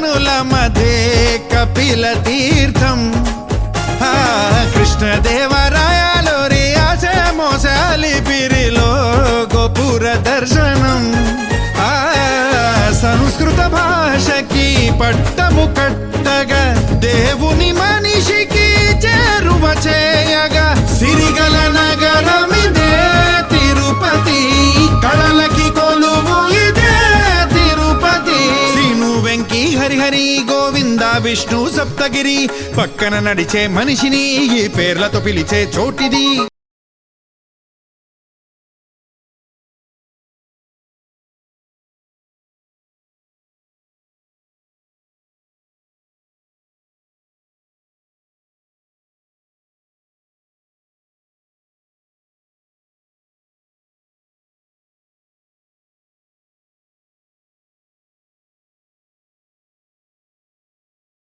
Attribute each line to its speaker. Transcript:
Speaker 1: గనుల మధ్య కపిల తీర్థం కృష్ణదేవరాయలో ఆశ మోసాలిపిరిలో గోపుర దర్శనం సంస్కృత భాషకి పట్టము కట్టగా దేవుని మనిషికి చేరువ చేయగా సిరిగల నగరమిదే తిరుపతి కళలకి కొలువు ఇదే తిరుపతి శ్రీను వెంకీ హరిహరి గోవింద విష్ణు సప్తగిరి పక్కన నడిచే మనిషిని ఈ పేర్లతో పిలిచే చోటిది